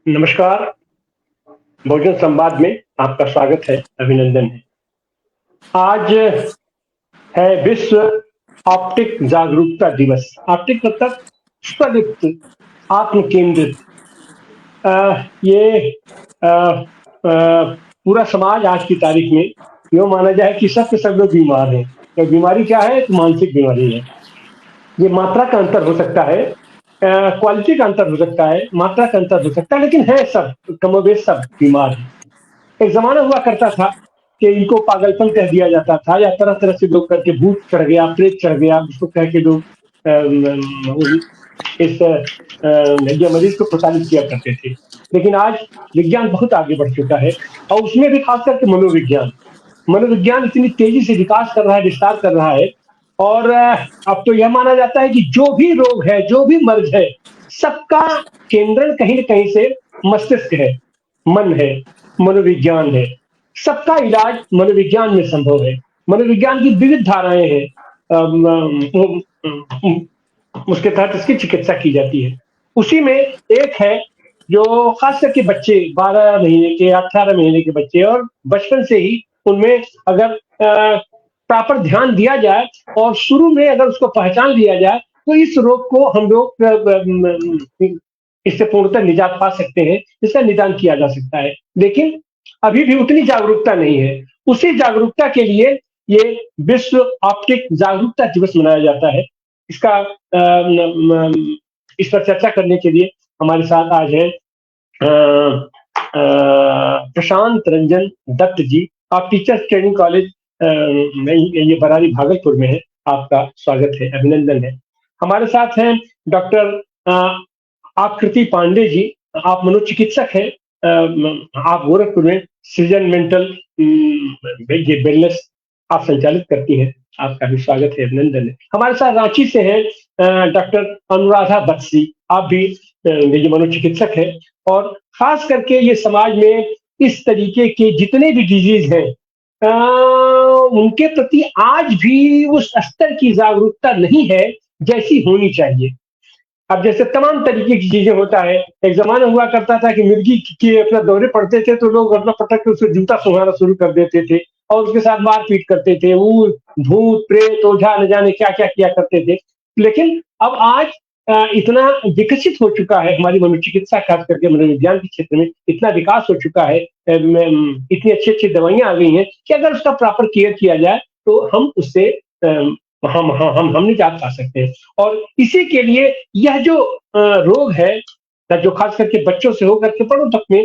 नमस्कार, बहुजन संवाद में आपका स्वागत है, अभिनंदन है। आज है विश्व ऑप्टिक जागरूकता दिवस। ऑप्टिक मतलब स्वलिप्त, आत्म केंद्रित। ये अ, पूरा समाज आज की तारीख में यूँ माना जाए कि सब के सब लोग बीमार हैं। तो बीमारी क्या है? एक मानसिक बीमारी है। ये मात्रा का अंतर हो सकता है, क्वालिटी का अंतर हो सकता है, मात्रा का अंतर हो सकता है, लेकिन है सब, कमोबेश सब बीमार हैं। एक ज़माना हुआ करता था कि इनको पागलपन कह दिया जाता था या तरह-तरह से लोग करके भूत चढ़ गया, प्रेत चढ़ गया, उसको कह के लोग इस ये मरीज़ को प्रताड़ित किया करते थे। लेकिन आज विज्ञान बहुत आगे बढ़ चुका है और उसमें भी खास करके मनोविज्ञान। मनोविज्ञान इतनी तेज़ी से विकास कर रहा है, विस्तार कर रहा है और अब तो यह माना जाता है कि जो भी रोग है, जो भी मर्ज़ है, सबका केंद्रण कहीं न कहीं से मस्तिष्क है, मन है, मनोविज्ञान है। सबका इलाज मनोविज्ञान में संभव है। मनोविज्ञान की विविध धाराएँ हैं। अम, उम, उम, उसके तहत इसकी चिकित्सा की जाती है। उसी में एक है जो खास करके बच्चे 12 महीने के, 18 महीने के बच्चे और बचपन से ही उनमें अगर प्रॉपर ध्यान दिया जाए और शुरू में अगर उसको पहचान लिया जाए, तो इस रोग को हम लोग इससे पूर्णतः निजात पा सकते हैं, इसका निदान किया जा सकता है। लेकिन अभी भी उतनी जागरूकता नहीं है। उसी जागरूकता के लिए ये विश्व ऑप्टिक जागरूकता दिवस मनाया जाता है। इसका इस पर चर्चा करने के लिए हमारे साथ आज हैं प्रशांत रंजन दत्त जी। आप टीचर्स ट्रेनिंग कॉलेज में ये बरारी भागलपुर में है। आपका स्वागत है, अभिनंदन है। हमारे साथ हैं डॉक्टर आकृति पांडे जी। आप मनोचिकित्सक हैं। आप गोरखपुर में सृजन मेंटल ये वेलनेस आप संचालित करती हैं। आपका भी स्वागत है, अभिनंदन है। हमारे साथ रांची से हैं डॉक्टर अनुराधा बत्सी। आप भी ये मनोचिकित्सक हैं और खास करके ये समाज में इस तरीके के जितने भी डिजीज हैं उनके प्रति आज भी उस स्तर की जागरूकता नहीं है जैसी होनी चाहिए। अब जैसे तमाम तरीके की चीजें होता है। एक जमाना हुआ करता था कि मिर्गी के अपना दौरे पड़ते थे तो लोग अपना पटक के उसको जूता सुंघाना शुरू कर देते थे और उसके साथ मारपीट करते थे। वो भूत प्रेत ओझा न जाने क्या क्या किया करते थे। लेकिन अब आज इतना विकसित हो चुका है, हमारी मनोचिकित्सा खास करके मनोविज्ञान के क्षेत्र में इतना विकास हो चुका है, इतनी अच्छी अच्छी दवाइयां आ गई हैं कि अगर उसका प्रॉपर केयर किया जाए तो हम उससे हम निजात पा सकते हैं। और इसी के लिए यह जो रोग है, जो खास करके बच्चों से होकर के बड़ों तक में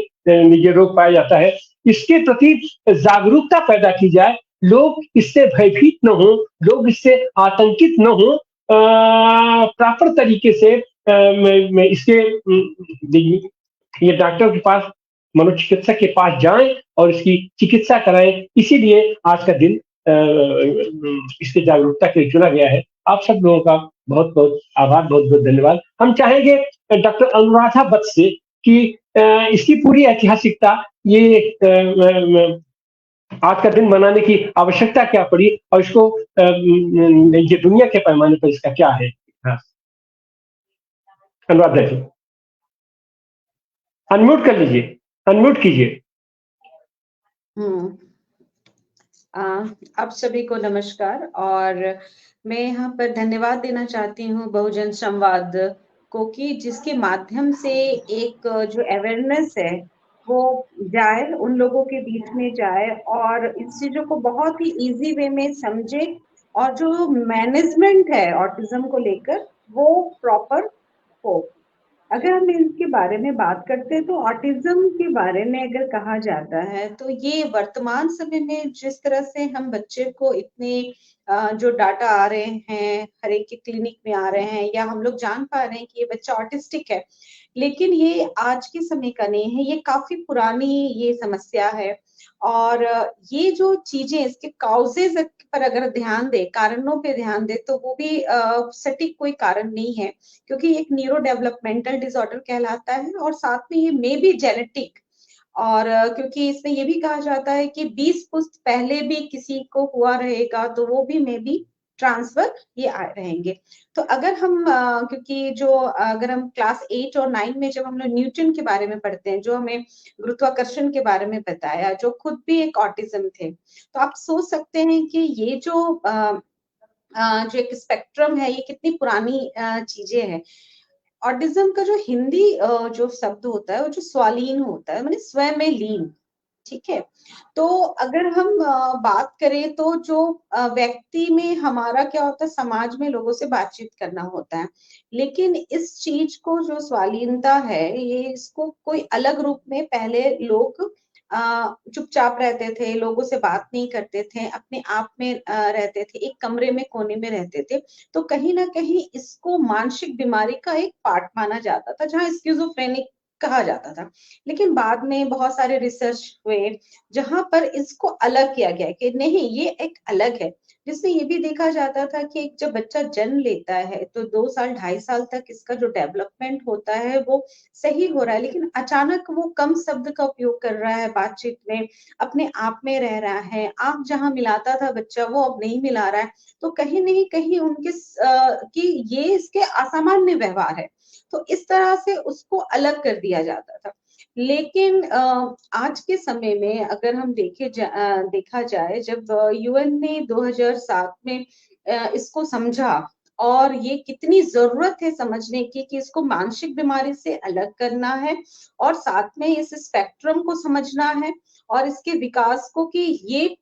ये रोग पाया जाता है, इसके प्रति जागरूकता पैदा की जाए। लोग इससे भयभीत न हो, लोग इससे आतंकित न हो, प्रॉपर तरीके से इसके ये डॉक्टर के पास, मनोचिकित्सक के पास जाएं और इसकी चिकित्सा कराएं। इसीलिए आज का दिन इसकी जागरूकता के लिए चुना गया है। आप सब लोगों का बहुत बहुत आभार, बहुत बहुत धन्यवाद। हम चाहेंगे डॉक्टर अनुराधा वत्स से कि इसकी पूरी ऐतिहासिकता, ये आज का दिन मनाने की आवश्यकता क्या पड़ी और इसको ये दुनिया के पैमाने पर इसका क्या है। हाँ, अनुराधा जी अनम्यूट कर लीजिए, अनम्यूट कीजिए। हम्म अ, आप सभी को नमस्कार। और मैं यहाँ पर धन्यवाद देना चाहती हूँ बहुजन संवाद को कि जिसके माध्यम से एक जो अवेयरनेस है वो जाए, उन लोगों के बीच में जाए और इस चीजों को बहुत ही इजी वे में समझे और जो मैनेजमेंट है ऑटिज्म को लेकर वो प्रॉपर हो। अगर हम इसके बारे में बात करते हैं तो ऑटिज्म के बारे में अगर कहा जाता है तो ये वर्तमान समय में जिस तरह से हम बच्चे को इतने जो डाटा आ रहे हैं, हर एक के क्लिनिक में आ रहे हैं या हम लोग जान पा रहे हैं कि ये बच्चा ऑटिस्टिक है, लेकिन ये आज के समय का नहीं है, ये काफी पुरानी ये समस्या है। और ये जो चीजें इसके काउजेज पर अगर ध्यान दे, कारणों पे ध्यान दे, तो वो भी सटीक कोई कारण नहीं है, क्योंकि एक न्यूरो डेवलपमेंटल डिसऑर्डर कहलाता है और साथ में ये मे बी जेनेटिक। और क्योंकि इसमें ये भी कहा जाता है कि 20 पुश्त पहले भी किसी को हुआ रहेगा तो वो भी मे बी ट्रांसफर ये रहेंगे। तो अगर हम क्योंकि जो अगर हम क्लास 8 और 9 में जब हम लोग न्यूटन के बारे में पढ़ते हैं, जो हमें गुरुत्वाकर्षण के बारे में बताया, जो खुद भी एक ऑटिज्म थे, तो आप सोच सकते हैं कि ये जो एक स्पेक्ट्रम है, ये कितनी पुरानी चीजें हैं। ऑटिज्म का जो हिंदी जो शब्द होता है, वो जो स्वालीन होता है, माने स्वयं में लीन, ठीक है? तो अगर हम बात करें तो जो व्यक्ति में हमारा क्या होता है, समाज में लोगों से बातचीत करना होता है। लेकिन इस चीज़ को जो स्वालीनता है, ये इसको कोई अलग रूप में पहले लोग चुपचाप रहते थे, लोगों से बात नहीं करते थे, अपने आप में रहते थे, एक कमरे में कोने में रहते थे। तो कहीं न कहीं इसको मानसिक बीमारी का एक पार्ट माना जाता था, जहाँ स्किज़ोफ्रेनिक कहा जाता था। लेकिन बाद में बहुत सारे रिसर्च हुए, जहाँ पर इसको अलग किया गया कि नहीं, ये एक अलग है। जिसमें ये भी देखा जाता था कि एक जब बच्चा जन्म लेता है, तो 2 साल, ढाई साल तक इसका जो डेवलपमेंट होता है, वो सही हो रहा है, लेकिन अचानक वो कम शब्द का उपयोग कर रहा है बातचीत में, अपने आप में रह रहा है, आँख जहाँ मिलाता था बच्चा, वो अब नहीं मिला रहा है। तो कहीं नहीं कहीं कि ये इसके असामान्य व्यवहार है। तो इस तरह से उसको अलग कर दिया जाता था। लेकिन आज के समय में अगर हम देखा जाए, जब यूएन ने 2007 में इसको समझा और ये कितनी ज़रूरत है समझने की कि इसको मानसिक बीमारी से अलग करना है और साथ में इस स्पेक्ट्रम को समझना है और इसके विकास को कि ये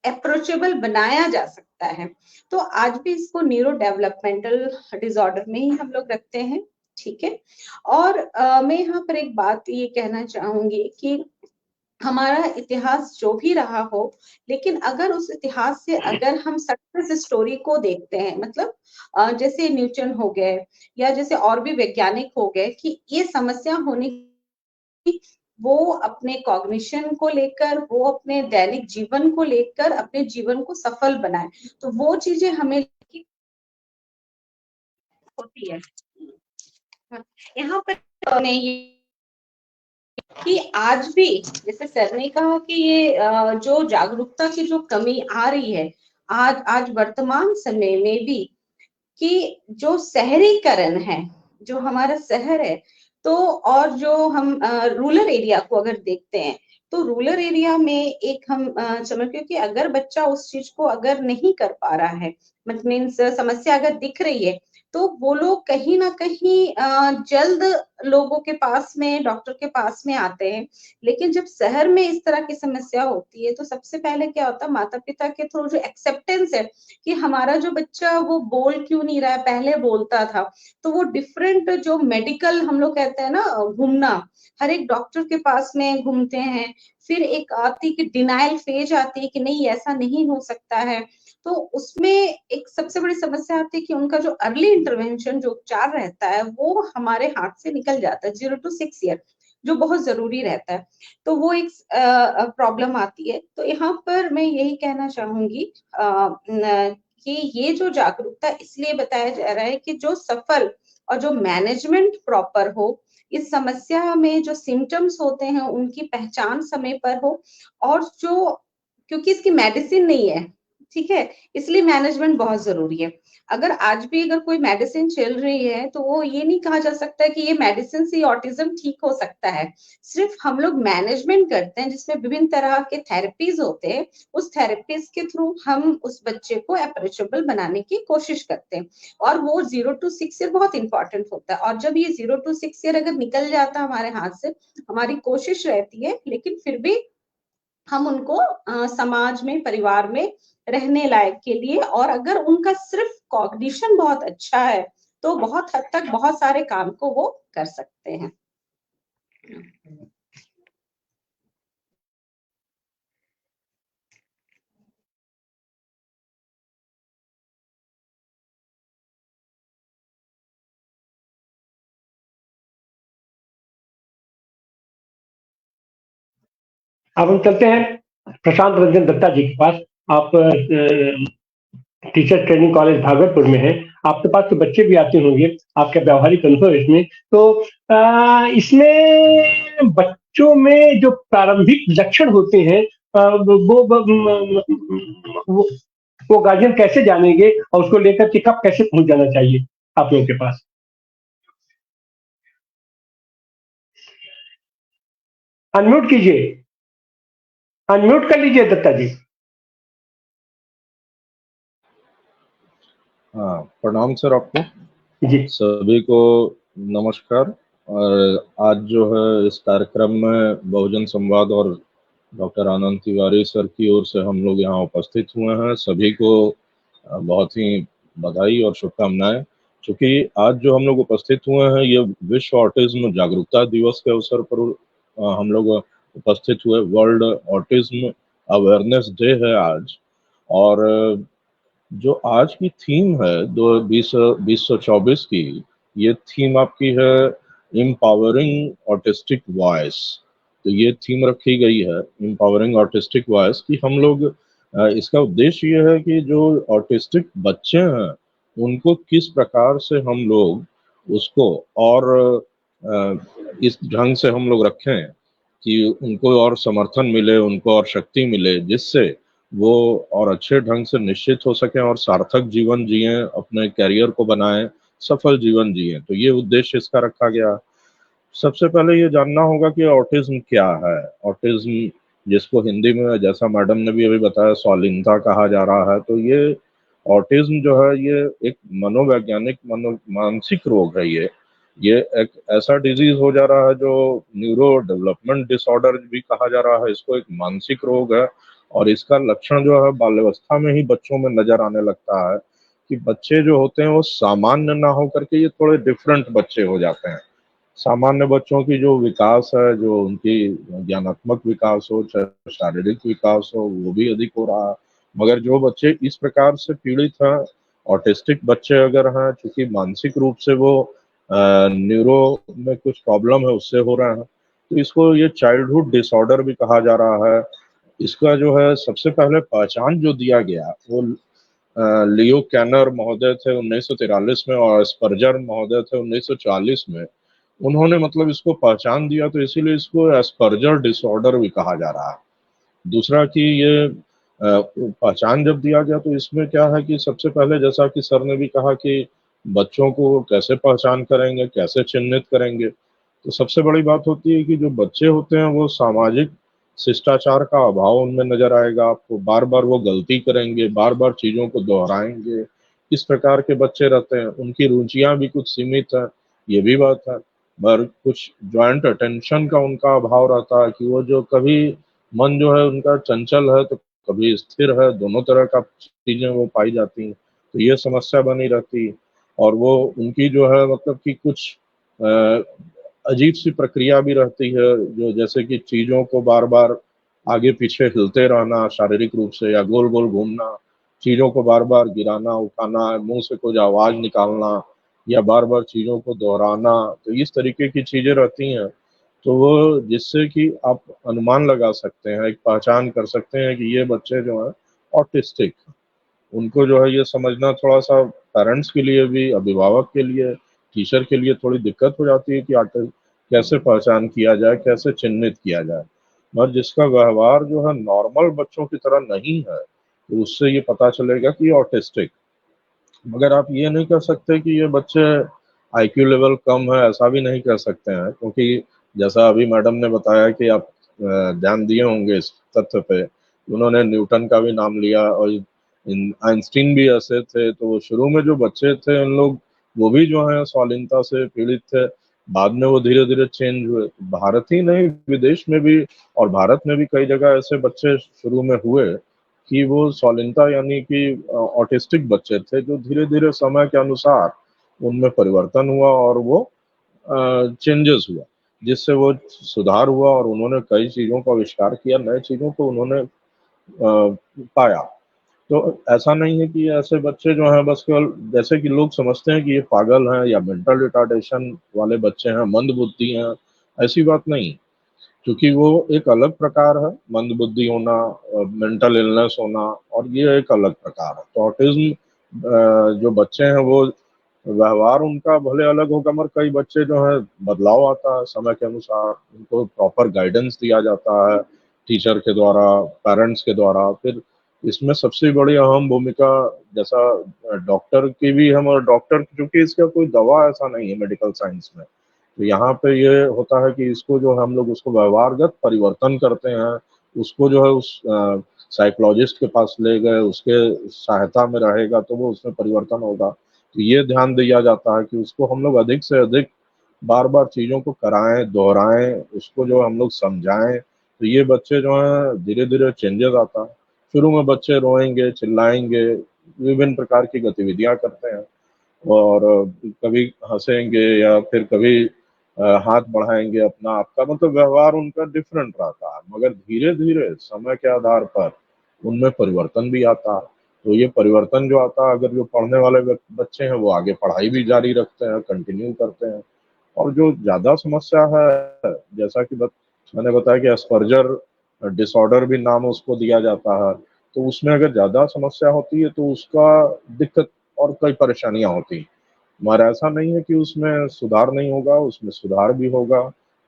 अप्रोचेबल बनाया जा सकता है। तो आज भी इसको न्यूरो डेवलपमेंटल डिसऑर्डर में ही हम लोग रखते हैं, ठीक है? और मैं यहाँ पर एक बात ये कहना चाहूँगी कि हमारा इतिहास जो भी रहा हो, लेकिन अगर उस इतिहास से अगर हम सक्सेस स्टोरी को देखते हैं, मतलब जैसे न्यूटन हो गए या जैसे और भी वैज्ञानिक हो गए कि ये समस्या होने की, वो अपने कॉग्निशन को लेकर, वो अपने दैनिक जीवन को लेकर अपने जीवन को सफल बनाए। तो वो चीज़ें हमें होती है। हाँ, यहाँ पर मैं ये कि आज भी जैसे सर ने कहा कि ये जो जागरूकता की जो कमी आ रही है, आज आज वर्तमान समय में भी, कि जो शहरीकरण है, जो हमारा शहर है, तो और जो हम रूरल एरिया को अगर देखते हैं, तो रूरल एरिया में एक हम चलो, क्योंकि अगर बच्चा उस चीज को अगर नहीं कर पा रहा है, मीन्स समस्या अगर दिख रही है, तो वो लोग कहीं ना कहीं जल्द लोगों के पास में, डॉक्टर के पास में आते हैं। लेकिन जब शहर में इस तरह की समस्या होती है, तो सबसे पहले क्या होता है, माता पिता के थ्रू जो एक्सेप्टेंस है कि हमारा जो बच्चा वो बोल क्यों नहीं रहा है, पहले बोलता था, तो वो डिफरेंट जो मेडिकल हम लोग कहते हैं ना, घूमना, हर एक डॉक्टर के पास में घूमते हैं। फिर एक आती कि डिनायल फेज आती है कि नहीं, ऐसा नहीं हो सकता है। तो उसमें एक सबसे बड़ी समस्या आती है कि उनका जो अर्ली इंटरवेंशन जो उपचार रहता है, वो हमारे हाथ से निकल जाता है 0 to 6 ईयर, जो बहुत जरूरी रहता है। तो वो एक प्रॉब्लम आती है। तो यहाँ पर मैं यही कहना चाहूंगी कि ये जो जागरूकता इसलिए बताया जा रहा है कि जो सफल और जो मैनेजमेंट प्रॉपर हो, इस समस्या में जो सिम्टम्स होते हैं उनकी पहचान समय पर हो, और जो, क्योंकि इसकी मेडिसिन नहीं है, ठीक है, इसलिए मैनेजमेंट बहुत जरूरी है। अगर आज भी अगर कोई मेडिसिन चल रही है, तो वो ये नहीं कहा जा सकता कि ये मेडिसिन से ऑटिज्म ठीक हो सकता है। सिर्फ हम लोग मैनेजमेंट करते हैं, जिसमें विभिन्न तरह के थेरेपीज होते हैं, उस थेरेपीज के थ्रू हम उस बच्चे को अप्रोचेबल बनाने की कोशिश करते हैं। और वो 0 to 6 ईयर बहुत इंपॉर्टेंट होता है। और जब ये 0 to 6 ईयर अगर निकल जाता है हमारे हाथ से, हमारी कोशिश रहती है, लेकिन फिर भी हम उनको समाज में, परिवार में रहने लायक के लिए, और अगर उनका सिर्फ कॉग्निशन बहुत अच्छा है, तो बहुत हद तक बहुत सारे काम को वो कर सकते हैं। अब हम चलते हैं प्रशांत रंजन दत्ता जी के पास। आप टीचर ट्रेनिंग कॉलेज भागलपुर में है, आपके पास तो बच्चे भी आते होंगे, आपका व्यवहारिक अनुभव इसमें, तो इसमें बच्चों में जो प्रारंभिक लक्षण होते हैं, वो वो गार्जियन कैसे जानेंगे और उसको लेकर के कब कैसे पहुंच जाना चाहिए आप लोगों के पास? अनम्यूट कीजिए, अनम्यूट कर लीजिए दत्ता जी। हाँ, प्रणाम सर आपको जी सभी को, नमस्कार। और आज जो है इस कार्यक्रम में बहुजन संवाद और डॉक्टर आनंद तिवारी सर की ओर से हम लोग यहाँ उपस्थित हुए हैं। सभी को बहुत ही बधाई और शुभकामनाएं। क्योंकि आज जो हम लोग उपस्थित हुए हैं ये विश्व ऑटिज्म जागरूकता दिवस के अवसर पर हम लोग उपस्थित हुए। वर्ल्ड ऑटिज्म अवेयरनेस डे है आज। और जो आज की थीम है दो 2024 की, ये थीम आपकी है एम्पावरिंग ऑटिस्टिक वॉइस। तो ये थीम रखी गई है एम्पावरिंग ऑटिस्टिक वॉइस कि हम लोग इसका उद्देश्य ये है कि जो ऑटिस्टिक बच्चे हैं उनको किस प्रकार से हम लोग उसको और इस ढंग से हम लोग रखें कि उनको और समर्थन मिले, उनको और शक्ति मिले, जिससे वो और अच्छे ढंग से निश्चित हो सकें और सार्थक जीवन जिएं, अपने करियर को बनाएं, सफल जीवन जिएं। तो ये उद्देश्य इसका रखा गया। सबसे पहले ये जानना होगा कि ऑटिज्म क्या है। ऑटिज्म, जिसको हिंदी में जैसा मैडम ने भी अभी बताया स्वालीनता कहा जा रहा है, तो ये ऑटिज्म जो है ये एक मनोवैज्ञानिक मानसिक रोग है। ये एक ऐसा डिजीज हो जा रहा है जो न्यूरो डेवलपमेंट डिसऑर्डर भी कहा जा रहा है। इसको एक मानसिक रोग है और इसका लक्षण जो है बाल्यावस्था में ही बच्चों में नजर आने लगता है कि बच्चे जो होते हैं वो सामान्य ना हो करके ये थोड़े डिफरेंट बच्चे हो जाते हैं। सामान्य बच्चों की जो विकास है, जो उनकी ज्ञानात्मक विकास हो चाहे शारीरिक विकास हो, वो भी अधिक हो रहा है। मगर जो बच्चे इस प्रकार से पीड़ित हैं, ऑटिस्टिक बच्चे अगर हैं, चूंकि मानसिक रूप से वो न्यूरो में कुछ प्रॉब्लम है उससे हो रहे हैं, तो इसको ये चाइल्डहुड डिसऑर्डर भी कहा जा रहा है। इसका जो है सबसे पहले पहचान जो दिया गया वो लियो कैनर महोदय थे 1943 में और स्पर्जर महोदय थे 1940 में। उन्होंने मतलब इसको पहचान दिया, तो इसीलिए इसको एस्पर्जर डिसऑर्डर भी कहा जा रहा है। दूसरा कि ये पहचान जब दिया गया तो इसमें क्या है कि सबसे पहले जैसा कि सर ने भी कहा कि बच्चों को कैसे पहचान करेंगे, कैसे चिन्हित करेंगे। तो सबसे बड़ी बात होती है कि जो बच्चे होते हैं वो सामाजिक शिष्टाचार का अभाव उनमें नजर आएगा आपको। बार बार वो गलती करेंगे, बार बार चीजों को दोहराएंगे। इस प्रकार के बच्चे रहते हैं। उनकी रुचियां भी कुछ सीमित है, ये भी बात है। पर कुछ ज्वाइंट अटेंशन का उनका अभाव रहता है कि वो जो कभी मन जो है उनका चंचल है तो कभी स्थिर है, दोनों तरह का चीजें वो पाई जाती हैं। तो ये समस्या बनी रहती है। और वो उनकी जो है मतलब कि कुछ अजीब सी प्रक्रिया भी रहती है, जो जैसे कि चीजों को बार बार आगे पीछे हिलते रहना शारीरिक रूप से, या गोल गोल घूमना, चीजों को बार बार गिराना उठाना, मुंह से कुछ आवाज निकालना, या बार बार चीजों को दोहराना। तो इस तरीके की चीजें रहती हैं। तो वो जिससे कि आप अनुमान लगा सकते हैं, एक पहचान कर सकते हैं कि ये बच्चे जो हैं ऑटिस्टिक। उनको जो है ये समझना थोड़ा सा पेरेंट्स के लिए भी, अभिभावक के लिए, टीचर के लिए थोड़ी दिक्कत हो जाती है कि आखिर कैसे पहचान किया जाए, कैसे चिन्हित किया जाए। और जिसका व्यवहार जो है नॉर्मल बच्चों की तरह नहीं है, तो उससे ये पता चलेगा कि ऑटिस्टिक। मगर आप ये नहीं कर सकते कि ये बच्चे आईक्यू लेवल कम है, ऐसा भी नहीं कर सकते हैं। क्योंकि जैसा अभी मैडम ने बताया कि आप ध्यान दिए होंगे इस तथ्य पे, उन्होंने न्यूटन का भी नाम लिया और आइंस्टीन भी ऐसे थे। तो वो शुरू में जो बच्चे थे उन लोग, वो भी जो है स्वाधीनता से पीड़ित थे। बाद में वो धीरे धीरे चेंज हुए। भारत ही नहीं, विदेश में भी और भारत में भी कई जगह ऐसे बच्चे शुरू में हुए कि वो स्वाधीनता यानी कि ऑटिस्टिक बच्चे थे, जो धीरे धीरे समय के अनुसार उनमें परिवर्तन हुआ और वो चेंजेस हुआ, जिससे वो सुधार हुआ और उन्होंने कई चीजों का आविष्कार किया, नए चीजों को उन्होंने पाया। तो ऐसा नहीं है कि ऐसे बच्चे जो हैं बस केवल, जैसे कि लोग समझते हैं कि ये पागल हैं या मेंटल रिटार्डेशन वाले बच्चे हैं, मंद बुद्धि हैं। ऐसी बात नहीं, क्योंकि वो एक अलग प्रकार है। मंद बुद्धि होना, मेंटल इलनेस होना, और ये एक अलग प्रकार है। तो ऑटिज्म जो बच्चे हैं वो व्यवहार उनका भले अलग होगा, मगर कई बच्चे जो है बदलाव आता है समय के अनुसार। उनको प्रॉपर गाइडेंस दिया जाता है टीचर के द्वारा, पेरेंट्स के द्वारा। फिर इसमें सबसे बड़ी अहम भूमिका, जैसा डॉक्टर की भी हम, और डॉक्टर क्योंकि इसका कोई दवा ऐसा नहीं है मेडिकल साइंस में, तो यहाँ पे ये होता है कि इसको जो हम लोग उसको व्यवहारगत परिवर्तन करते हैं, उसको जो है उस साइकोलॉजिस्ट के पास ले गए, उसके सहायता में रहेगा तो वो उसमें परिवर्तन होगा। तो ये ध्यान दिया जाता है कि उसको हम लोग अधिक से अधिक बार बार चीज़ों को कराएं, दोहराएं, उसको जो हम लोग समझाएं, तो ये बच्चे जो है धीरे धीरे चेंजेस आता है। शुरू में बच्चे रोएंगे, चिल्लाएंगे, विभिन्न प्रकार की गतिविधियां करते हैं, और कभी हंसेंगे या फिर कभी हाथ बढ़ाएंगे अपना, आपका मतलब व्यवहार उनका डिफरेंट रहता है, मगर धीरे धीरे समय के आधार पर उनमें परिवर्तन भी आता है। तो ये परिवर्तन जो आता है, अगर जो पढ़ने वाले बच्चे हैं वो आगे पढ़ाई भी जारी रखते हैं, कंटिन्यू करते हैं। और जो ज्यादा समस्या है, जैसा कि मैंने बताया कि एस्पर्जर डिसऑर्डर भी नाम उसको दिया जाता है, तो उसमें अगर ज्यादा समस्या होती है तो उसका दिक्कत और कई परेशानियां होती हैं। हमारा ऐसा नहीं है कि उसमें सुधार नहीं होगा, उसमें सुधार भी होगा।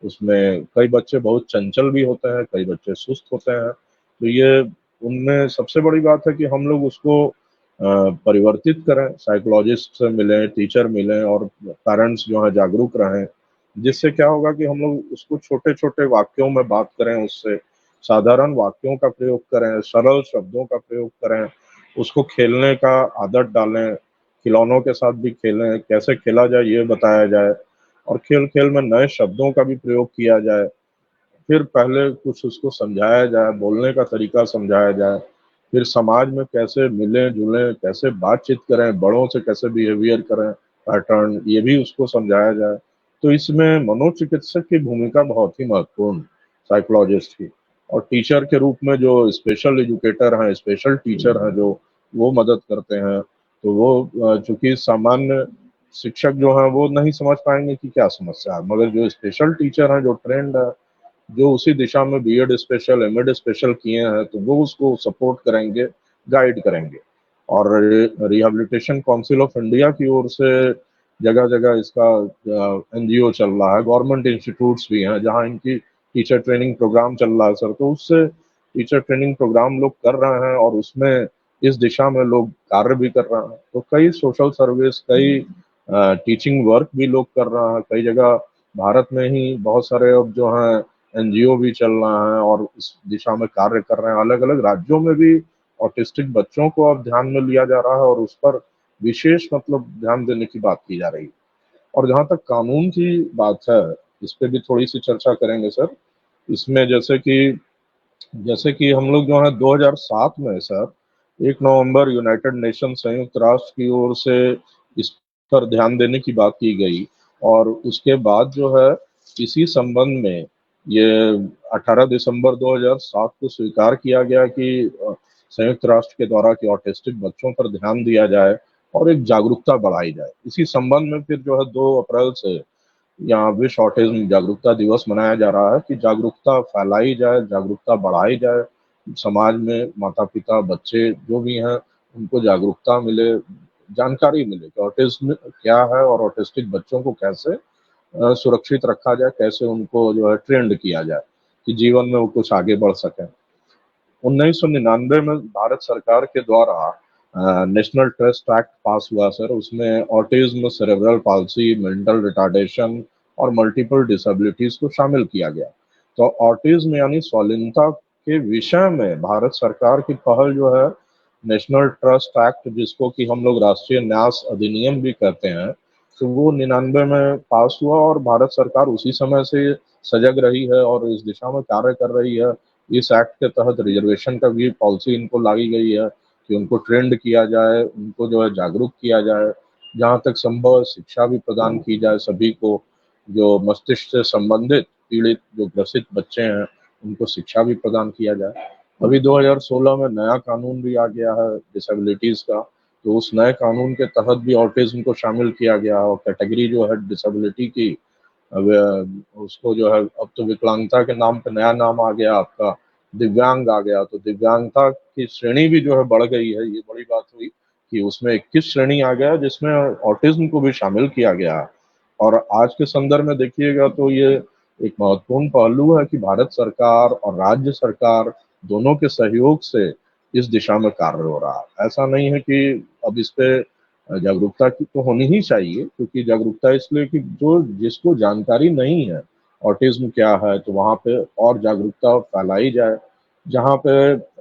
उसमें कई बच्चे बहुत चंचल भी होते हैं, कई बच्चे सुस्त होते हैं, तो ये उनमें सबसे बड़ी बात है कि हम लोग उसको परिवर्तित करें, साइकोलॉजिस्ट से मिलें, टीचर मिलें, और पेरेंट्स जो है जागरूक रहें। जिससे क्या होगा कि हम लोग उसको छोटे छोटे वाक्यों में बात करें, उससे साधारण वाक्यों का प्रयोग करें, सरल शब्दों का प्रयोग करें, उसको खेलने का आदत डालें, खिलौनों के साथ भी खेलें, कैसे खेला जाए ये बताया जाए, और खेल खेल में नए शब्दों का भी प्रयोग किया जाए। फिर पहले कुछ उसको समझाया जाए, बोलने का तरीका समझाया जाए, फिर समाज में कैसे मिलें जुलें, कैसे बातचीत करें, बड़ों से कैसे बिहेवियर करें, पैटर्न, ये भी उसको समझाया जाए। तो इसमें मनोचिकित्सक की भूमिका बहुत ही महत्वपूर्ण, साइकोलॉजिस्ट की। और टीचर के रूप में जो स्पेशल एजुकेटर हैं, स्पेशल टीचर हैं, जो वो मदद करते हैं, तो वो चूंकि सामान्य शिक्षक जो हैं वो नहीं समझ पाएंगे कि क्या समस्या है, मगर जो स्पेशल टीचर हैं, जो ट्रेंड है, जो उसी दिशा में बीएड स्पेशल, एमएड स्पेशल किए हैं, तो वो उसको सपोर्ट करेंगे, गाइड करेंगे। और रिहैबिलिटेशन काउंसिल ऑफ इंडिया की ओर से जगह जगह इसका एनजीओ चल रहा है, गवर्नमेंट इंस्टीट्यूट्स भी हैं जहां इनकी टीचर ट्रेनिंग प्रोग्राम चल रहा है सर, तो उससे टीचर ट्रेनिंग प्रोग्राम लोग कर रहे हैं, और उसमें इस दिशा में लोग कार्य भी कर रहे हैं। तो कई सोशल सर्विस, कई टीचिंग वर्क भी लोग कर रहे हैं, कई जगह भारत में ही बहुत सारे अब जो हैं एनजीओ भी चल रहा है और इस दिशा में कार्य कर रहे हैं। अलग अलग राज्यों में भी ऑटिस्टिक बच्चों को अब ध्यान में लिया जा रहा है, और उस पर विशेष मतलब ध्यान देने की बात की जा रही है। और जहाँ तक कानून की बात है, इस पे भी थोड़ी सी चर्चा करेंगे सर। इसमें जैसे कि हम लोग जो है 2007 में सर 1 नवंबर यूनाइटेड नेशन संयुक्त राष्ट्र की ओर से इस पर ध्यान देने की बात की गई, और उसके बाद जो है इसी संबंध में ये 18 दिसंबर 2007 को स्वीकार किया गया कि संयुक्त राष्ट्र के द्वारा कि ऑटिस्टिक बच्चों पर ध्यान दिया जाए और एक जागरूकता बढ़ाई जाए। इसी संबंध में फिर जो है 2 अप्रैल से यहाँ विश्व ऑटिज्म जागरूकता दिवस मनाया जा रहा है कि जागरूकता फैलाई जाए, जागरूकता बढ़ाई जाए, समाज में माता पिता, बच्चे जो भी हैं, उनको जागरूकता मिले, जानकारी मिले कि ऑटिज्म क्या है और ऑटिस्टिक बच्चों को कैसे सुरक्षित रखा जाए, कैसे उनको जो है ट्रेंड किया जाए कि जीवन में वो कुछ आगे बढ़ सकें। 1999 में भारत सरकार के द्वारा नेशनल ट्रस्ट एक्ट पास हुआ सर। उसमें autism, cerebral palsy, mental retardation और मल्टीपल डिसेबिलिटीज को शामिल किया गया। तो ऑटिज्म यानी स्वाधीनता के विषय में भारत सरकार की पहल जो है नेशनल ट्रस्ट एक्ट, जिसको कि हम लोग राष्ट्रीय न्यास अधिनियम भी कहते हैं, तो वो 99 में पास हुआ, और भारत सरकार उसी समय से सजग रही है और इस दिशा में कार्य कर रही है। इस एक्ट के तहत रिजर्वेशन का भी पॉलिसी इनको लाई गई है कि उनको ट्रेंड किया जाए, उनको जो है जागरूक किया जाए, जहाँ तक संभव शिक्षा भी प्रदान की जाए सभी को। जो मस्तिष्क से संबंधित पीड़ित जो ग्रसित बच्चे हैं, उनको शिक्षा भी प्रदान किया जाए। अभी 2016 में नया कानून भी आ गया है डिसेबिलिटीज का, तो उस नए कानून के तहत भी ऑटिज्म को शामिल किया गया, और कैटेगरी जो है डिसेबिलिटी की, अब उसको जो है अब तो विकलांगता के नाम पे नया नाम आ गया, आपका दिव्यांग आ गया। तो दिव्यांगता की श्रेणी भी जो है बढ़ गई है। ये बड़ी बात हुई कि उसमें 21 श्रेणी आ गया जिसमें ऑटिज्म को भी शामिल किया गया है। और आज के संदर्भ में देखिएगा तो ये एक महत्वपूर्ण पहलू है कि भारत सरकार और राज्य सरकार दोनों के सहयोग से इस दिशा में कार्य हो रहा है। ऐसा नहीं है कि अब इस पे जागरूकता की तो होनी ही चाहिए, क्योंकि जागरूकता इसलिए कि जो जिसको जानकारी नहीं है ऑटिज्म क्या है, तो वहाँ पे और जागरूकता फैलाई जाए, जहाँ पे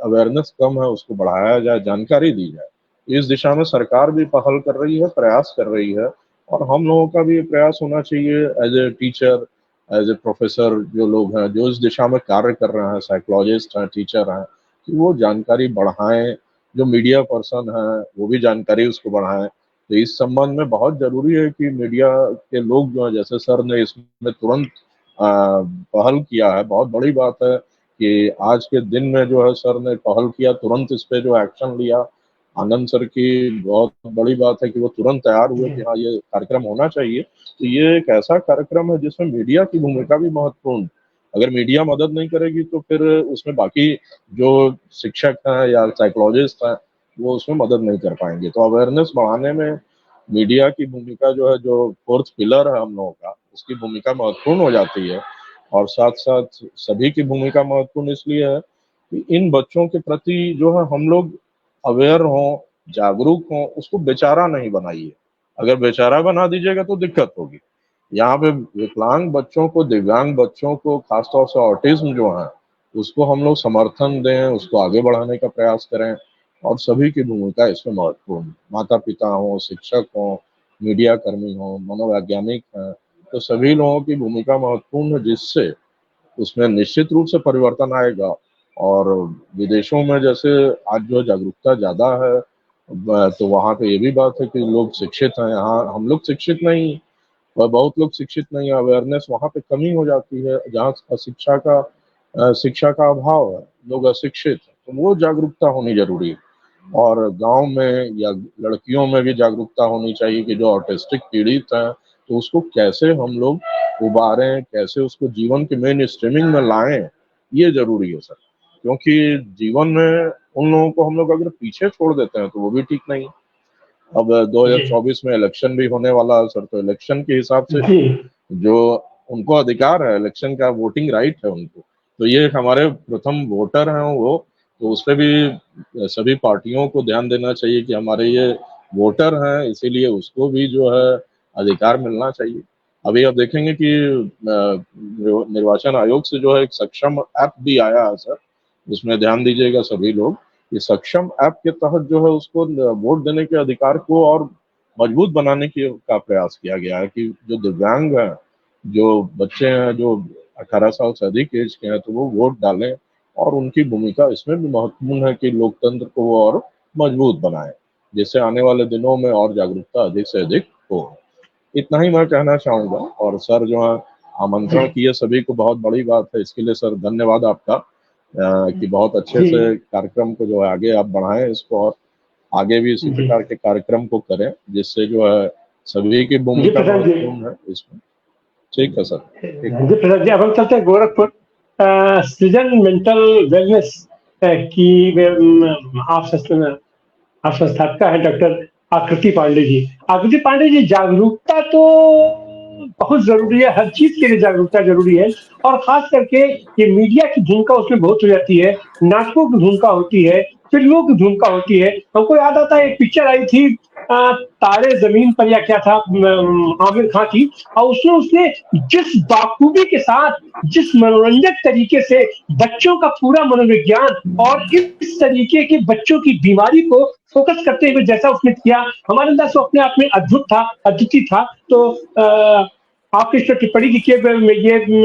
अवेयरनेस कम है उसको बढ़ाया जाए, जानकारी दी जाए। इस दिशा में सरकार भी पहल कर रही है, प्रयास कर रही है, और हम लोगों का भी प्रयास होना चाहिए as a teacher, as a professor, जो लोग हैं जो इस दिशा में कार्य कर रहे हैं, साइकोलॉजिस्ट हैं, टीचर हैं, कि वो जानकारी बढ़ाएं। जो मीडिया पर्सन है वो भी जानकारी उसको बढ़ाएं। तो इस संबंध में बहुत जरूरी है कि मीडिया के लोग जो है, जैसे सर ने इसमें तुरंत पहल किया है, बहुत बड़ी बात है कि आज के दिन में जो है सर ने पहल किया, तुरंत इस पे जो एक्शन लिया। आनंद सर की बहुत बड़ी बात है कि वो तुरंत तैयार हुए कि हाँ ये कार्यक्रम होना चाहिए। तो ये एक ऐसा कार्यक्रम है जिसमें मीडिया की भूमिका भी महत्वपूर्ण। अगर मीडिया मदद नहीं करेगी तो फिर उसमें बाकी जो शिक्षक हैं या साइकोलॉजिस्ट हैं वो उसमें मदद नहीं कर पाएंगे। तो अवेयरनेस बढ़ाने में मीडिया की भूमिका जो है, जो फोर्थ पिलर है हम लोगों का, उसकी भूमिका महत्वपूर्ण हो जाती है। और साथ साथ सभी की भूमिका महत्वपूर्ण इसलिए है कि इन बच्चों के प्रति जो है हम लोग अवेयर हों, जागरूक हों, उसको बेचारा नहीं बनाइए। अगर बेचारा बना दीजिएगा तो दिक्कत होगी। यहाँ पे विकलांग बच्चों को, दिव्यांग बच्चों को, खासतौर से ऑटिज्म जो है उसको हम लोग समर्थन दें, उसको आगे बढ़ाने का प्रयास करें। और सभी की भूमिका इसमें महत्वपूर्ण, माता पिता हों, शिक्षक हों, मीडिया कर्मी हों, मनोवैज्ञानिक हैं, तो सभी लोगों की भूमिका महत्वपूर्ण है, जिससे उसमें निश्चित रूप से परिवर्तन आएगा। और विदेशों में जैसे आज जो जागरूकता ज़्यादा है, तो वहाँ पे ये भी बात है कि लोग शिक्षित हैं। यहाँ हम लोग शिक्षित नहीं, और बहुत लोग शिक्षित नहीं है, अवेयरनेस वहाँ पे कमी हो जाती है। जहाँ शिक्षा का अभाव है, लोग अशिक्षित हैं, तो वो जागरूकता होनी जरूरी है। और गांव में या लड़कियों में भी जागरूकता होनी चाहिए कि जो ऑटिस्टिक पीड़ित हैं तो उसको कैसे हम लोग उबारें, कैसे उसको जीवन के मेन स्ट्रीमिंग में लाएं, ये जरूरी है सर। क्योंकि जीवन में उन लोगों को हम लोग अगर पीछे छोड़ देते हैं तो वो भी ठीक नहीं। अब जी 2024 में इलेक्शन भी होने वाला है सर, तो इलेक्शन के हिसाब से जी जो उनको अधिकार है, इलेक्शन का वोटिंग राइट है उनको, तो ये हमारे प्रथम वोटर हैं वो, तो उस पर भी सभी पार्टियों को ध्यान देना चाहिए कि हमारे ये वोटर हैं, इसीलिए उसको भी जो है अधिकार मिलना चाहिए। अभी आप देखेंगे कि निर्वाचन आयोग से जो है एक सक्षम ऐप भी आया है सर, उसमें ध्यान दीजिएगा सभी लोग। कि सक्षम ऐप के तहत जो है उसको वोट देने के अधिकार को और मजबूत बनाने की का प्रयास किया गया है कि जो दिव्यांग हैं, जो बच्चे हैं, जो 18 साल से अधिक एज के हैं, तो वो वोट डालें। और उनकी भूमिका इसमें भी महत्वपूर्ण है कि लोकतंत्र को वो और मजबूत बनाए, जिससे आने वाले दिनों में और जागरूकता अधिक से अधिक हो। इतना ही मैं कहना चाहूंगा। और सर जो है आमंत्रण किए सभी को, बहुत बड़ी बात है, इसके लिए सर धन्यवाद आपका, कि बहुत अच्छे जी से कार्यक्रम को जो है आगे आप बढ़ाएं इसको, और आगे भी इसी जी प्रकार के कार्यक्रम को करें, जिससे जो है सभी की जी भूमिका प्रशांत जी। महत्वपूर्ण है इसमें। ठीक है सर, ठीक है। जी प्रसाद जी, अब हम चलते हैं गोरखपुर। सृजन मेंटल वेलनेस की आप संस्थापका है डॉक्टर आकृति पांडे जी। आकृति पांडे जी, जागरूकता तो बहुत जरूरी है, हर चीज के लिए जागरूकता जरूरी है, और खास करके ये मीडिया की भूमिका उसमें बहुत हो जाती है, नाटकों की भूमिका होती है, फिल्मों की भूमिका होती है। हमको याद आता है एक पिक्चर आई थी तारे जमीन पर या क्या था, आमिर खान की, और उसमें उसने जिस बाखूबी के साथ, जिस मनोरंजक तरीके से बच्चों का पूरा मनोविज्ञान और इस तरीके के बच्चों की बीमारी को फोकस करते हुए जैसा उसने किया, हमारे अंदर से अपने आप में अद्भुत था, अद्वितीय था। तो आपकी इस पर टिप्पणी की कि ये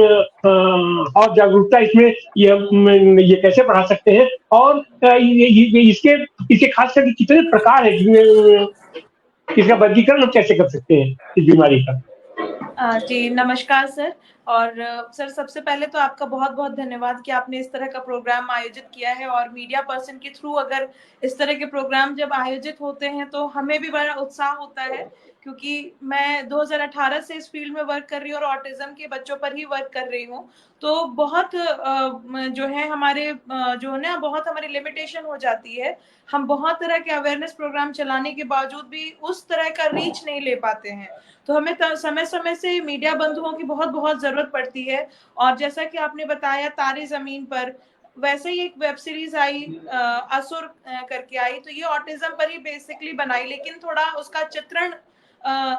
और जागरूकता इसमें ये कैसे बढ़ा सकते हैं, और इसके इसके खास करके कितने प्रकार है, इसका वर्गीकरण हम कैसे कर सकते हैं इस बीमारी का। जी नमस्कार सर। और सर सबसे पहले तो आपका बहुत बहुत धन्यवाद कि आपने इस तरह का प्रोग्राम आयोजित किया है, और मीडिया पर्सन के थ्रू अगर इस तरह के प्रोग्राम जब आयोजित होते हैं तो हमें भी बड़ा उत्साह होता है, क्योंकि मैं 2018 से इस फील्ड में वर्क कर रही हूँ और ऑटिज्म के बच्चों पर ही वर्क कर रही हूँ। तो बहुत जो है हमारे जो है ना बहुत हमारी लिमिटेशन हो जाती है। हम बहुत तरह के अवेयरनेस प्रोग्राम चलाने के बावजूद भी उस तरह का रीच नहीं ले पाते हैं। तो हमें समय समय से मीडिया बंधुओं की बहुत बहुत जरूरत पड़ती है। और जैसा कि आपने बताया तारे जमीन पर, वैसे ही एक वेब सीरीज आई असुर करके आई, तो ये ऑटिज्म पर ही बेसिकली बनाई, लेकिन थोड़ा उसका चित्रण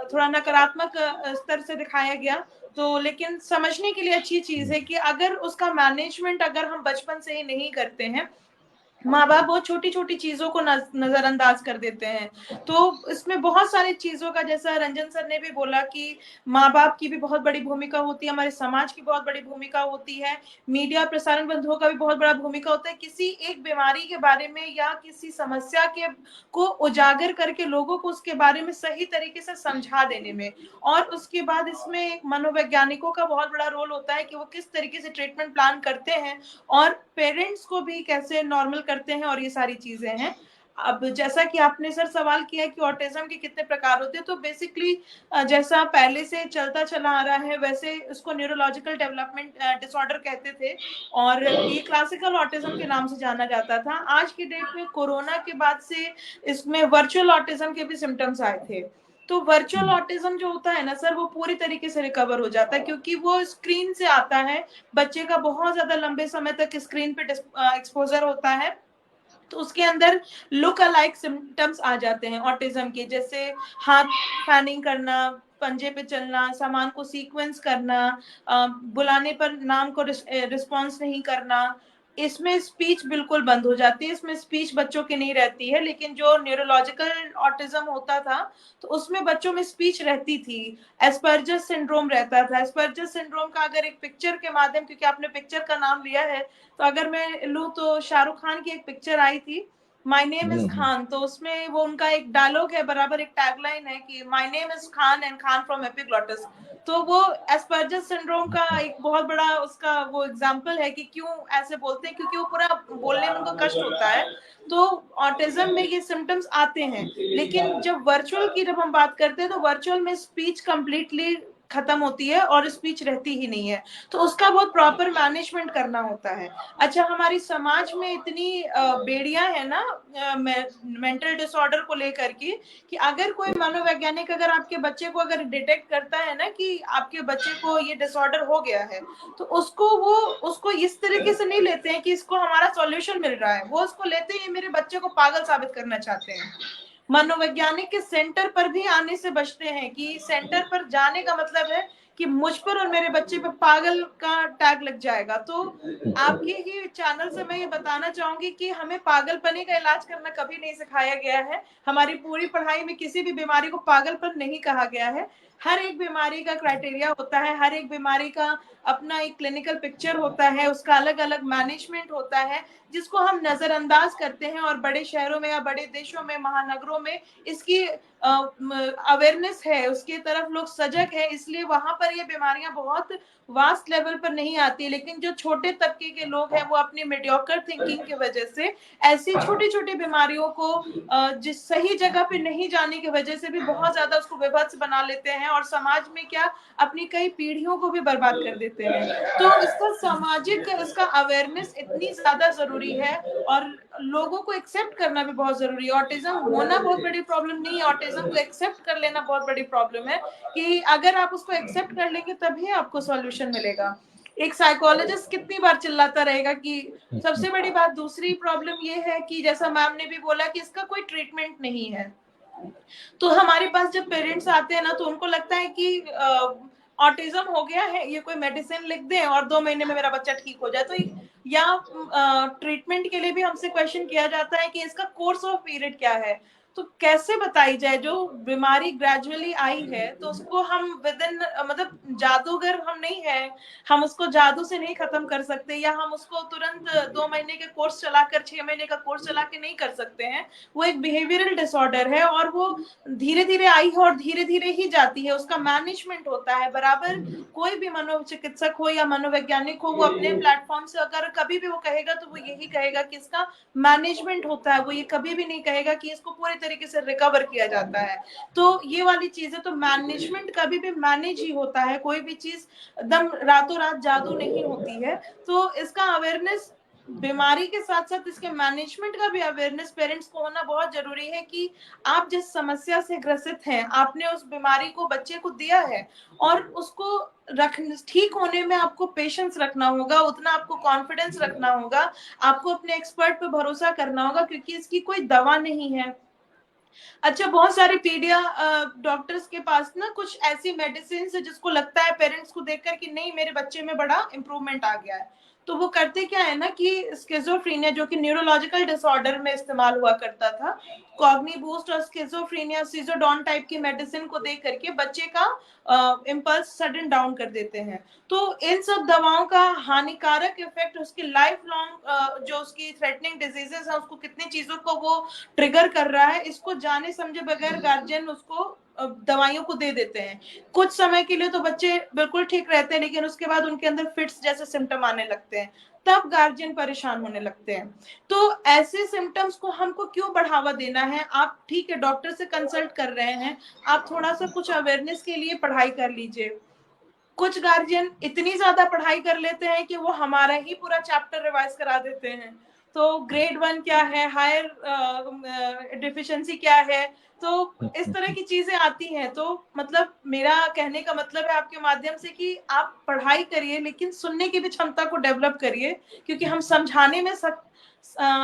थोड़ा नकारात्मक स्तर से दिखाया गया। तो लेकिन समझने के लिए अच्छी चीज है कि अगर उसका मैनेजमेंट अगर हम बचपन से ही नहीं करते हैं, माँ बाप बहुत छोटी छोटी चीजों को नजरअंदाज कर देते हैं। तो इसमें बहुत सारी चीजों का, जैसा रंजन सर ने भी बोला कि माँ बाप की भी बहुत बड़ी भूमिका होती है, हमारे समाज की बहुत बड़ी भूमिका होती है, मीडिया प्रसारण बंधुओं का भी बहुत बड़ा भूमिका होता है, किसी एक बीमारी के बारे में या किसी समस्या के को उजागर करके लोगों को उसके बारे में सही तरीके से समझा देने में। और उसके बाद इसमें मनोवैज्ञानिकों का बहुत बड़ा रोल होता है कि वो किस तरीके से ट्रीटमेंट प्लान करते हैं और पेरेंट्स को भी कैसे नॉर्मल करते हैं, और ये सारी चीजें हैं। अब जैसा कि आपने सर सवाल किया कि ऑटिज्म के कितने प्रकार होते हैं, तो बेसिकली जैसा पहले से चलता चला आ रहा है वैसे उसको न्यूरोलॉजिकल डेवलपमेंट डिसऑर्डर कहते थे, और ये क्लासिकल ऑटिज्म के नाम से जाना जाता था। आज की डेट में कोरोना के बाद से इसमें वर्चुअल ऑटिज्म के भी सिम्टम्स आए थे। तो वर्चुअल ऑटिज्म जो होता है ना सर, वो पूरी तरीके से रिकवर हो जाता है, क्योंकि वो स्क्रीन से आता है, बच्चे का बहुत ज्यादा लंबे समय तक स्क्रीन पे एक्सपोजर होता है, तो उसके अंदर लुक अलाइक सिम्टम्स आ जाते हैं ऑटिज्म के, जैसे हाथ फैनिंग करना, पंजे पे चलना, सामान को सीक्वेंस करना, बुलाने पर नाम को रिस्पॉन्स नहीं करना। इसमें स्पीच बिल्कुल बंद हो जाती है, इसमें स्पीच बच्चों की नहीं रहती है। लेकिन जो न्यूरोलॉजिकल ऑटिज्म होता था तो उसमें बच्चों में स्पीच रहती थी, एस्पर्जस सिंड्रोम रहता था। एस्पर्जस सिंड्रोम का अगर एक पिक्चर के माध्यम, क्योंकि आपने पिक्चर का नाम लिया है, तो अगर मैं लूं तो शाहरुख खान की एक पिक्चर आई थी माय नेम इज खान, तो उसमें वो उनका एक डायलॉग है, बराबर एक टैगलाइन है कि my name is Khan and Khan from epiglottis. तो वो एस्पर्जस सिंड्रोम का एक बहुत बड़ा उसका वो एग्जांपल है कि क्यों ऐसे बोलते हैं, क्योंकि वो पूरा बोलने में उनको कष्ट होता है। तो ऑटिज्म में ये सिम्टम्स आते हैं, लेकिन जब वर्चुअल की जब हम बात करते हैं तो वर्चुअल में स्पीच कंप्लीटली खत्म होती है और स्पीच रहती ही नहीं है, तो उसका बहुत प्रॉपर मैनेजमेंट करना होता है। अच्छा, हमारी समाज में इतनी बेड़ियां है ना मेंटल डिसऑर्डर को लेकर के, कि अगर कोई मनोवैज्ञानिक अगर आपके बच्चे को अगर डिटेक्ट करता है ना कि आपके बच्चे को ये डिसऑर्डर हो गया है, तो उसको इस तरीके से नहीं लेते हैं कि इसको हमारा सॉल्यूशन मिल रहा है, वो उसको लेते हैं मेरे बच्चे को पागल साबित करना चाहते हैं। मनोवैज्ञानिक के सेंटर पर भी आने से बचते हैं कि सेंटर पर जाने का मतलब है कि मुझ पर और मेरे बच्चे पर पागल का टैग लग जाएगा। तो आपके ही चैनल से मैं ये बताना चाहूंगी कि हमें पागलपने का इलाज करना कभी नहीं सिखाया गया है। हमारी पूरी पढ़ाई में किसी भी बीमारी को पागलपन नहीं कहा गया है। हर एक बीमारी का क्राइटेरिया होता है, हर एक बीमारी का अपना एक क्लिनिकल पिक्चर होता है, उसका अलग अलग मैनेजमेंट होता है, जिसको हम नजरअंदाज करते हैं। और बड़े शहरों में या बड़े देशों में, महानगरों में इसकी अवेयरनेस है, उसकी तरफ लोग सजग है, इसलिए वहां पर ये बीमारियां बहुत वास्ट लेवल पर नहीं आती। लेकिन जो छोटे तबके के लोग हैं वो अपनी मीडियोकर थिंकिंग की वजह से ऐसी छोटी छोटी बीमारियों को जिस सही जगह पे नहीं जाने की वजह से भी बहुत ज्यादा उसको विभत्स बना लेते हैं, और समाज में क्या अपनी कई पीढ़ियों को भी बर्बाद कर देते हैं। तो इसका सामाजिक इसका अवेयरनेस इतनी ज्यादा जरूरी है, और लोगों को एक्सेप्ट करना भी बहुत जरूरी है। ऑटिज्म होना बहुत बड़ी प्रॉब्लम नहीं है, ऑटिज्म को एक्सेप्ट कर लेना बहुत बड़ी प्रॉब्लम है, कि अगर आप उसको एक्सेप्ट कर लेंगे तभी आपको सॉल्यूशन मिलेगा। एक साइकोलॉजिस्ट कितनी बार चिल्लाता रहेगा कि सबसे बड़ी बात दूसरी प्रॉब्लम ये है कि जैसा मैम ने भी बोला कि इसका कोई ट्रीटमेंट नहीं है। तो हमारे पास जब पेरेंट्स आते हैं ना तो उनको लगता है कि ऑटिज्म हो गया है, ये कोई मेडिसिन लिख दें और 2 महीने में मेरा बच्चा ठीक हो जाए। तो या ट्रीटमेंट के लिए भी हमसे क्वेश्चन किया जाता है कि इसका कोर्स ऑफ पीरियड क्या है। तो कैसे बताई जाए, जो बीमारी ग्रेजुअली आई है तो उसको हम विद इन मतलब जादूगर हम नहीं है, हम उसको जादू से नहीं खत्म कर सकते, या हम उसको तुरंत 2 महीने के कोर्स चलाकर 6 महीने का कोर्स चला के नहीं कर सकते हैं। वो एक बिहेवियरल डिसऑर्डर है और वो धीरे धीरे आई है और धीरे धीरे ही जाती है, उसका मैनेजमेंट होता है बराबर। कोई भी मनोचिकित्सक हो या मनोवैज्ञानिक हो, वो अपने प्लेटफॉर्म से अगर कभी भी वो कहेगा तो वो यही कहेगा कि इसका मैनेजमेंट होता है, वो ये कभी भी नहीं कहेगा कि इसको पूरे तरीके से रिकवर किया जाता है। तो ये वाली चीज है, तो मैनेजमेंट कभी भी मैनेज ही होता है, कोई भी चीज एकदम रातों रात जादू नहीं होती है। तो इसका अवेयरनेस बीमारी के साथ साथ इसके मैनेजमेंट का भी अवेयरनेस पेरेंट्स को होना बहुत जरूरी है कि आप जिस समस्या से ग्रसित हैं, आपने उस बीमारी को बच्चे को दिया है और उसको ठीक होने में आपको पेशेंस रखना होगा, उतना आपको कॉन्फिडेंस रखना होगा, आपको अपने एक्सपर्ट पे भरोसा करना होगा, क्योंकि इसकी कोई दवा नहीं है। अच्छा, बहुत सारे पीडिया डॉक्टर्स के पास ना कुछ ऐसी मेडिसिन है जिसको लगता है पेरेंट्स को देखकर कि नहीं मेरे बच्चे में बड़ा इंप्रूवमेंट आ गया है, तो वो करते क्या है ना कि स्किज़ोफ्रेनिया जो कि न्यूरोलॉजिकल डिसऑर्डर में इस्तेमाल हुआ करता था, कॉग्नी बूस्ट और स्किज़ोफ्रेनिया सिजोडोन टाइप की मेडिसिन को दे करके बच्चे का इम्पल्स सडन डाउन कर देते हैं। तो इन सब दवाओं का हानिकारक इफेक्ट उसकी लाइफ लॉन्ग जो उसकी थ्रेटनिंग डिजीजेस है उसको कितनी चीजों को वो ट्रिगर कर रहा है, इसको जाने समझे बगैर गार्जियन उसको दवाइयों को दे देते हैं। कुछ समय के लिए तो बच्चे बिल्कुल ठीक रहते हैं, लेकिन उसके बाद उनके अंदर फिट्स जैसे सिम्टम आने लगते हैं, तब गार्जियन परेशान होने लगते हैं। तो ऐसे सिम्टम्स को हमको क्यों बढ़ावा देना है? आप ठीक है डॉक्टर से कंसल्ट कर रहे हैं, आप थोड़ा सा कुछ अवेयरनेस के लिए पढ़ाई कर लीजिए। कुछ गार्जियन इतनी ज्यादा पढ़ाई कर लेते हैं कि वो हमारा ही पूरा चैप्टर रिवाइज करा देते हैं। तो ग्रेड 1 क्या है, हायर डिफिशिएंसी क्या है, तो इस तरह की चीजें आती हैं। तो मतलब मेरा कहने का मतलब है आपके माध्यम से कि आप पढ़ाई करिए, लेकिन सुनने की भी क्षमता को डेवलप करिए, क्योंकि हम समझाने में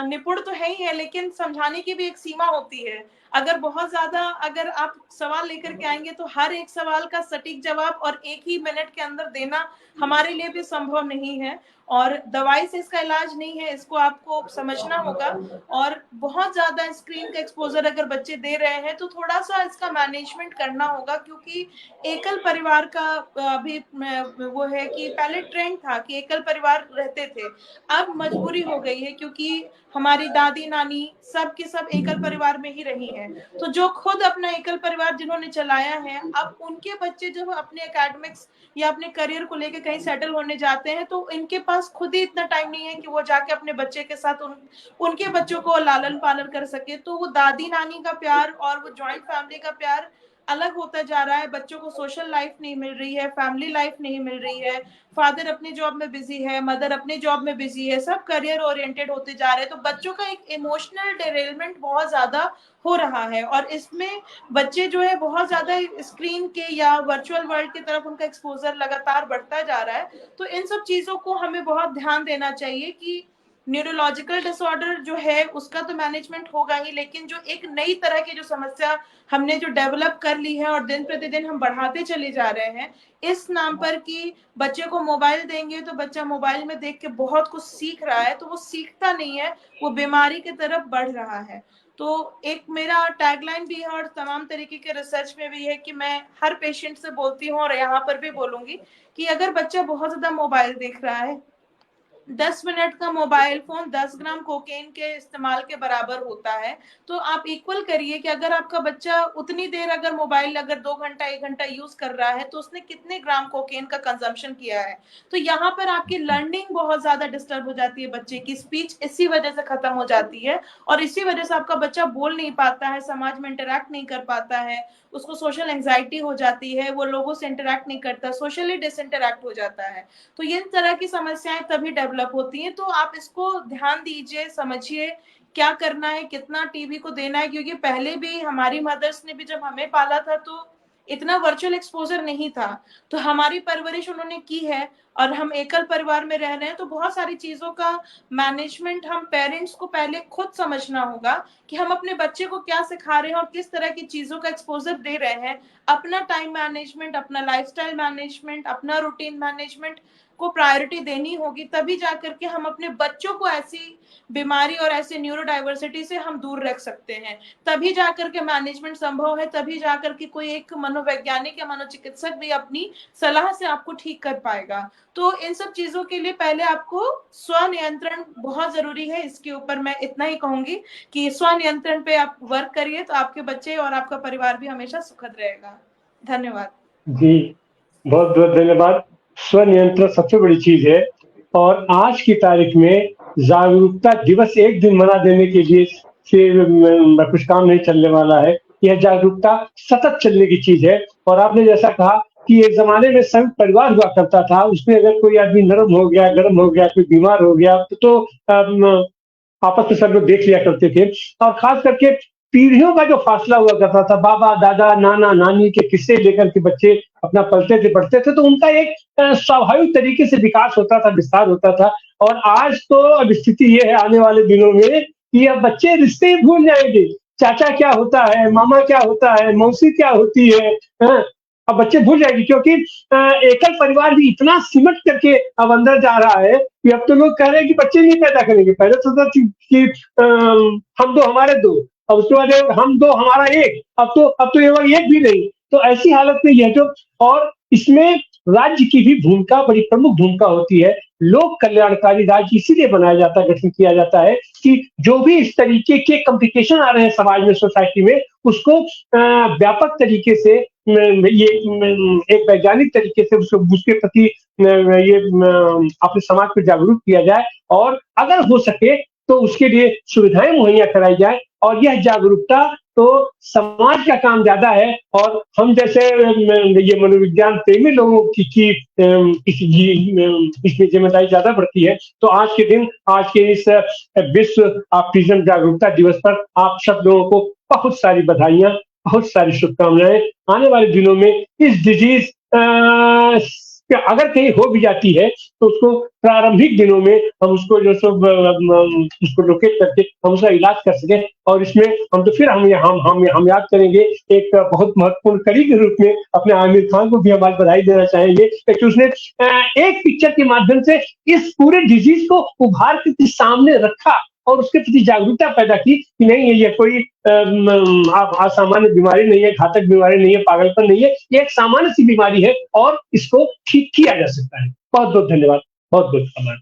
निपुण तो है ही है, लेकिन समझाने की भी एक सीमा होती है। अगर बहुत ज्यादा अगर आप सवाल लेकर के आएंगे तो हर एक सवाल का सटीक जवाब और एक ही मिनट के अंदर देना हमारे लिए भी संभव नहीं है, और दवाई से इसका इलाज नहीं है, इसको आपको समझना होगा। और बहुत ज्यादा स्क्रीन का एक्सपोजर अगर बच्चे दे रहे हैं तो थोड़ा सा इसका मैनेजमेंट करना होगा, क्योंकि एकल परिवार का भी वो है कि पहले ट्रेंड था कि एकल परिवार रहते थे, अब मजबूरी हो गई है, क्योंकि हमारी दादी नानी सब के सब एकल परिवार में ही रही हैं। तो जो खुद अपना एकल परिवार जिन्होंने चलाया है, अब उनके बच्चे जब अपने एकेडमिक्स या अपने करियर को लेकर कहीं सेटल होने जाते हैं तो इनके पास खुद ही इतना टाइम नहीं है कि वो जाके अपने बच्चे के साथ उनके बच्चों को लालन पालन कर सके। तो वो दादी नानी का प्यार और वो जॉइंट फैमिली का प्यार अलग होता जा रहा है। बच्चों को सोशल लाइफ नहीं मिल रही है, फैमिली लाइफ नहीं मिल रही है, फादर अपने जॉब में बिजी है, मदर अपने जॉब में बिजी है, सब करियर ओरिएंटेड होते जा रहे हैं। तो बच्चों का एक इमोशनल डिरेलमेंट बहुत ज्यादा हो रहा है, और इसमें बच्चे जो है बहुत ज्यादा स्क्रीन के या वर्चुअल वर्ल्ड की तरफ उनका एक्सपोजर लगातार बढ़ता जा रहा है। तो इन सब चीजों को हमें बहुत ध्यान देना चाहिए कि न्यूरोलॉजिकल डिसऑर्डर जो है उसका तो मैनेजमेंट होगा ही, लेकिन जो एक नई तरह की जो समस्या हमने जो डेवलप कर ली है और दिन प्रतिदिन हम बढ़ाते चले जा रहे हैं, इस नाम पर कि बच्चे को मोबाइल देंगे तो बच्चा मोबाइल में देख के बहुत कुछ सीख रहा है, तो वो सीखता नहीं है, वो बीमारी की तरफ बढ़ रहा है। तो एक मेरा टैगलाइन भी है और तमाम तरीके के रिसर्च में भी है कि मैं हर पेशेंट से बोलती हूँ और यहाँ पर भी बोलूंगी कि अगर बच्चा बहुत ज्यादा मोबाइल देख रहा है, 10 मिनट का मोबाइल फोन 10 ग्राम कोकेन के इस्तेमाल के बराबर होता है। तो आप इक्वल करिए कि अगर आपका बच्चा उतनी देर अगर मोबाइल अगर 2 घंटा 1 घंटा यूज कर रहा है तो उसने कितने ग्राम कोकेन का कंजम्पशन किया है। तो यहाँ पर आपकी लर्निंग बहुत ज्यादा डिस्टर्ब हो जाती है, बच्चे की स्पीच इसी वजह से खत्म हो जाती है, और इसी वजह से आपका बच्चा बोल नहीं पाता है, समाज में इंटरेक्ट नहीं कर पाता है, उसको सोशल एंजाइटी हो जाती है, वो लोगों से इंटरेक्ट नहीं करता, सोशली डिसइंटरेक्ट हो जाता है। तो ये तरह की समस्याएं तभी डेवलप होती हैं। तो आप इसको ध्यान दीजिए, समझिए क्या करना है, कितना टीवी को देना है, क्योंकि पहले भी हमारी मदर्स ने भी जब हमें पाला था तो इतना वर्चुअल एक्सपोजर नहीं था, तो हमारी परवरिश उन्होंने की है, और हम एकल परिवार में रह रहे हैं, तो बहुत सारी चीजों का मैनेजमेंट हम पेरेंट्स को पहले खुद समझना होगा कि हम अपने बच्चे को क्या सिखा रहे हैं और किस तरह की चीजों का एक्सपोजर दे रहे हैं। अपना टाइम मैनेजमेंट, अपना लाइफस्टाइल मैनेजमेंट, अपना रूटीन मैनेजमेंट को प्रायोरिटी देनी होगी, तभी जाकर के हम अपने बच्चों को ऐसी बीमारी और ऐसे न्यूरो डाइवर्सिटी से हम दूर रख सकते हैं। तभी जाकर के मैनेजमेंट संभव है, तभी जाकर के कोई एक मनोवैज्ञानिक या मनोचिकित्सक भी अपनी सलाह से आपको ठीक कर पाएगा। तो इन सब चीजों के लिए पहले आपको स्वनियंत्रण बहुत जरूरी है। इसके ऊपर मैं इतना ही कहूंगी कि स्वनियंत्रण पे आप वर्क करिए, तो आपके बच्चे और आपका परिवार भी हमेशा सुखद रहेगा। धन्यवाद जी, बहुत बहुत धन्यवाद। स्वनियंत्रण सबसे बड़ी चीज है, और आज की तारीख में जागरूकता दिवस एक दिन मना देने के लिए कुछ काम नहीं चलने वाला है। यह जागरूकता सतत चलने की चीज है। और आपने जैसा कहा कि एक जमाने में संयुक्त परिवार हुआ करता था, उसमें अगर कोई आदमी नरम हो गया, गर्म हो गया, कोई बीमार हो गया तो आपस में सब लोग देख लिया करते थे। और खास करके पीढ़ियों का जो फासला हुआ करता था, बाबा दादा नाना नानी के किस्से लेकर के बच्चे अपना पलते थे पढ़ते थे, तो उनका एक स्वाभाविक तरीके से विकास होता था, विस्तार होता था। और आज तो अब स्थिति ये है आने वाले दिनों में कि अब बच्चे रिश्ते ही भूल जाएंगे, चाचा क्या होता है, मामा क्या होता है, मौसी क्या होती है, हाँ? अब बच्चे भूल जाएंगे, क्योंकि एकल परिवार भी इतना सिमट करके अब अंदर जा रहा है कि अब तो लोग कह रहे हैं कि बच्चे नहीं पैदा करेंगे। पहले तो था कि हम दो हमारे दो, अब उसके बाद हम दो हमारा एक, अब तो ये एक भी नहीं। तो ऐसी हालत में यह जो, और इसमें राज्य की भी भूमिका बड़ी प्रमुख भूमिका होती है। लोक कल्याणकारी राज्य इसीलिए बनाया जाता है, गठन किया जाता है कि जो भी इस तरीके के कॉम्प्लिकेशन आ रहे हैं समाज में, सोसाइटी में, उसको व्यापक तरीके से ये एक वैज्ञानिक तरीके से उसके प्रति ये अपने समाज को जागरूक किया जाए, और अगर हो सके तो उसके लिए सुविधाएं मुहैया कराई जाए। और यह जागरूकता तो समाज का काम ज्यादा है, और हम जैसे ये मनोविज्ञान प्रेमी लोगों की इसमें जिम्मेदारी ज्यादा बढ़ती है। तो आज के दिन, आज के इस विश्व ऑटिज्म जागरूकता दिवस पर आप सब लोगों को बहुत सारी बधाइयां, बहुत सारी शुभकामनाएं। आने वाले दिनों में इस डिजीज अगर कहीं हो भी जाती है तो उसको प्रारंभिक दिनों में हम उसको जो सब उसको लोकेट करके हम उसका इलाज कर सके। और इसमें हम तो फिर हम याद करेंगे एक बहुत महत्वपूर्ण कड़ी के रूप में अपने आमिर खान को भी हम आज बधाई देना चाहेंगे कि उसने एक पिक्चर के माध्यम से इस पूरे डिजीज को उभार के सामने रखा और उसके प्रति जागरूकता पैदा की कि नहीं ये कोई असामान्य बीमारी नहीं है, घातक बीमारी नहीं है, पागलपन नहीं है, ये एक सामान्य सी बीमारी है और इसको ठीक किया जा सकता है। बहुत बहुत धन्यवाद, बहुत बहुत आभार।